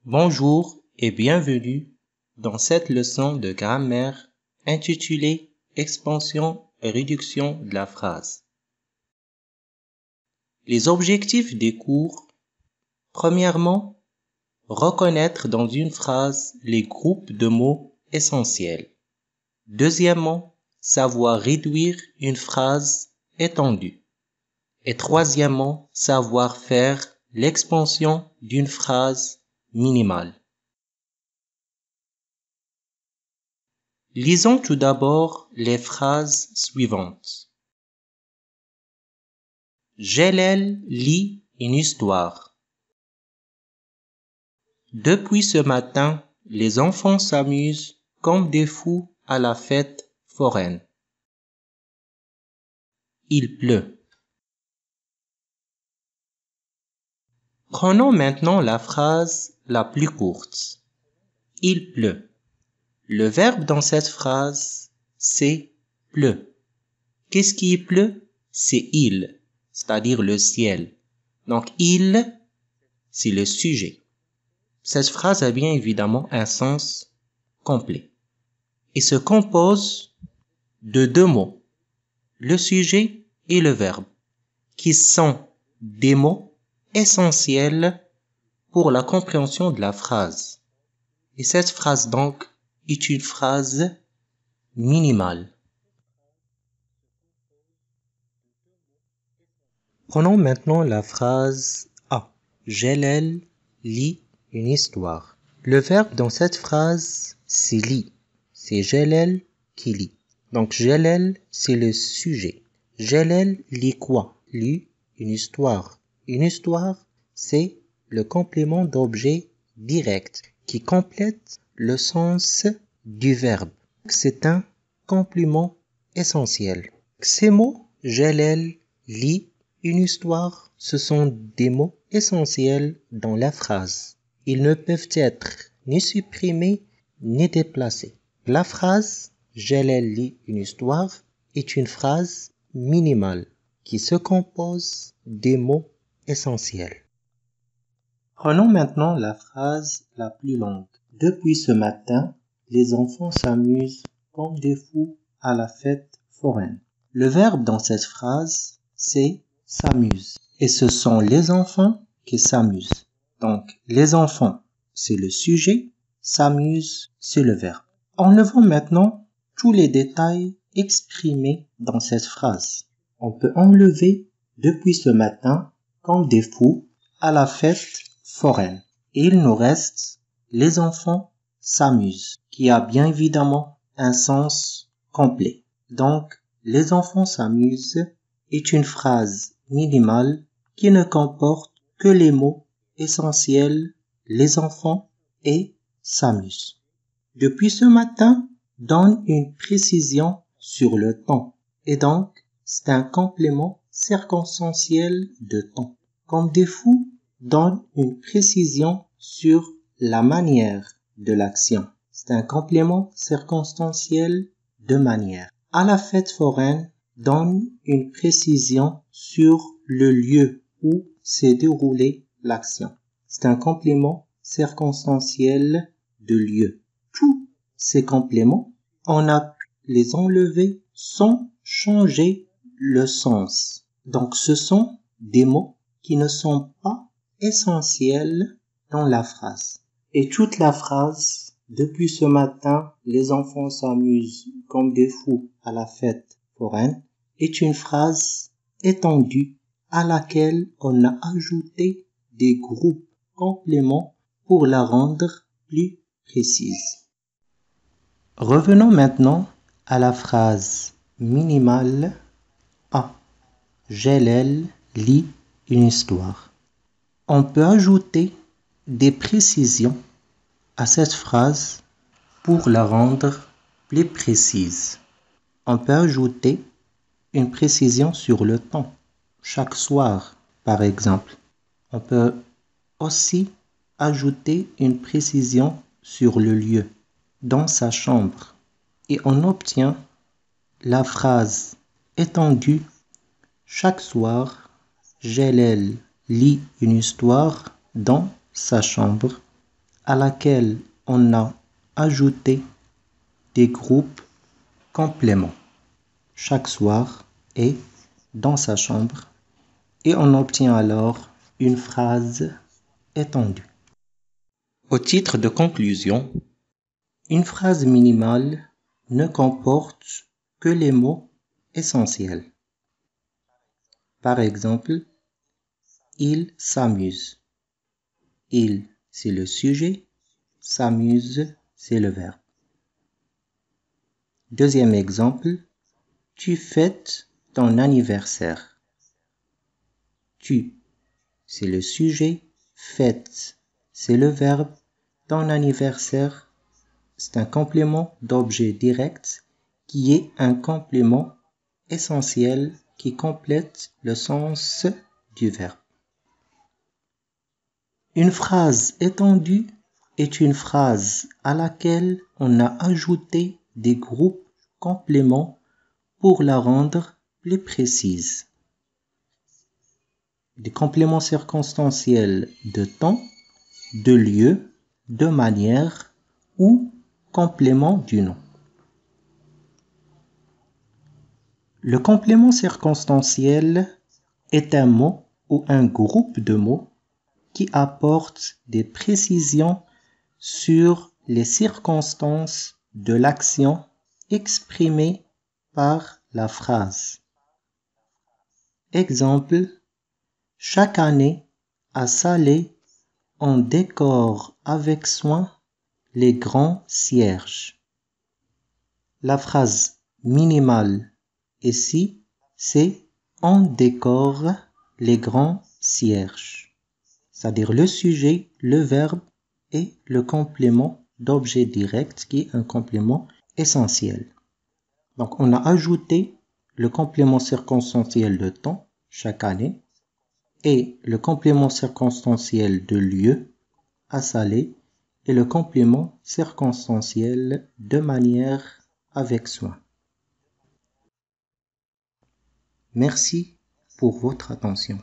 Bonjour et bienvenue dans cette leçon de grammaire intitulée Expansion et réduction de la phrase. Les objectifs des cours. Premièrement, reconnaître dans une phrase les groupes de mots essentiels. Deuxièmement, savoir réduire une phrase étendue. Et troisièmement, savoir faire l'expansion d'une phrase minimale. Lisons tout d'abord les phrases suivantes. Jelal lit une histoire. Depuis ce matin, les enfants s'amusent comme des fous à la fête foraine. Il pleut. Prenons maintenant la phrase la plus courte. Il pleut. Le verbe dans cette phrase, c'est pleut. Qu'est-ce qui pleut? C'est il, c'est-à-dire le ciel. Donc il, c'est le sujet. Cette phrase a bien évidemment un sens complet et se compose de deux mots, le sujet et le verbe, qui sont des mots essentiels pour la compréhension de la phrase. Et cette phrase donc est une phrase minimale. Prenons maintenant la phrase A. Jelal lit une histoire. Le verbe dans cette phrase, c'est lit. C'est Jelal qui lit. Donc Jelal, c'est le sujet. Jelal lit quoi? Lit une histoire. Une histoire, c'est le complément d'objet direct qui complète le sens du verbe. C'est un complément essentiel. Ces mots, Jelal lit une histoire, ce sont des mots essentiels dans la phrase. Ils ne peuvent être ni supprimés ni déplacés. La phrase Jelal lit une histoire est une phrase minimale qui se compose des mots essentiels. Prenons maintenant la phrase la plus longue. Depuis ce matin, les enfants s'amusent comme des fous à la fête foraine. Le verbe dans cette phrase, c'est s'amuse. Et ce sont les enfants qui s'amusent. Donc, les enfants, c'est le sujet, s'amuse, c'est le verbe. Enlevons maintenant tous les détails exprimés dans cette phrase. On peut enlever depuis ce matin comme des fous à la fête foraine. Et il nous reste les enfants s'amusent, qui a bien évidemment un sens complet. Donc, les enfants s'amusent est une phrase minimale qui ne comporte que les mots essentiels les enfants et s'amusent. Depuis ce matin donne une précision sur le temps et donc c'est un complément circonstanciel de temps. Comme des fous donne une précision sur la manière de l'action. C'est un complément circonstanciel de manière. À la fête foraine donne une précision sur le lieu où s'est déroulée l'action. C'est un complément circonstanciel de lieu. Tous ces compléments, on a pu les enlever sans changer le sens. Donc ce sont des mots qui ne sont pas essentiels dans la phrase. Et toute la phrase, depuis ce matin, les enfants s'amusent comme des fous à la fête foraine, est une phrase étendue à laquelle on a ajouté des groupes compléments pour la rendre plus précise. Revenons maintenant à la phrase minimale A. Jelal lit une histoire. On peut ajouter des précisions à cette phrase pour la rendre plus précise. On peut ajouter une précision sur le temps. Chaque soir, par exemple. On peut aussi ajouter une précision sur le lieu, dans sa chambre. Et on obtient la phrase étendue. Chaque soir, Jelal lit une histoire dans sa chambre à laquelle on a ajouté des groupes compléments chaque soir et dans sa chambre, et on obtient alors une phrase étendue. Au titre de conclusion, une phrase minimale ne comporte que les mots essentiels. Par exemple, il s'amuse. Il, c'est le sujet. S'amuse, c'est le verbe. Deuxième exemple, tu fêtes ton anniversaire. Tu, c'est le sujet. Fête, c'est le verbe. Ton anniversaire, c'est un complément d'objet direct qui est un complément essentiel qui complète le sens du verbe. Une phrase étendue est une phrase à laquelle on a ajouté des groupes compléments pour la rendre plus précise. Des compléments circonstanciels de temps, de lieu, de manière ou complément du nom. Le complément circonstanciel est un mot ou un groupe de mots qui apporte des précisions sur les circonstances de l'action exprimée par la phrase. Exemple, chaque année, à Salé, on décore avec soin les grands cierges. La phrase minimale ici, c'est on décore les grands cierges. C'est-à-dire le sujet, le verbe et le complément d'objet direct qui est un complément essentiel. Donc on a ajouté le complément circonstanciel de temps chaque année et le complément circonstanciel de lieu à Salé et le complément circonstanciel de manière avec soin. Merci pour votre attention.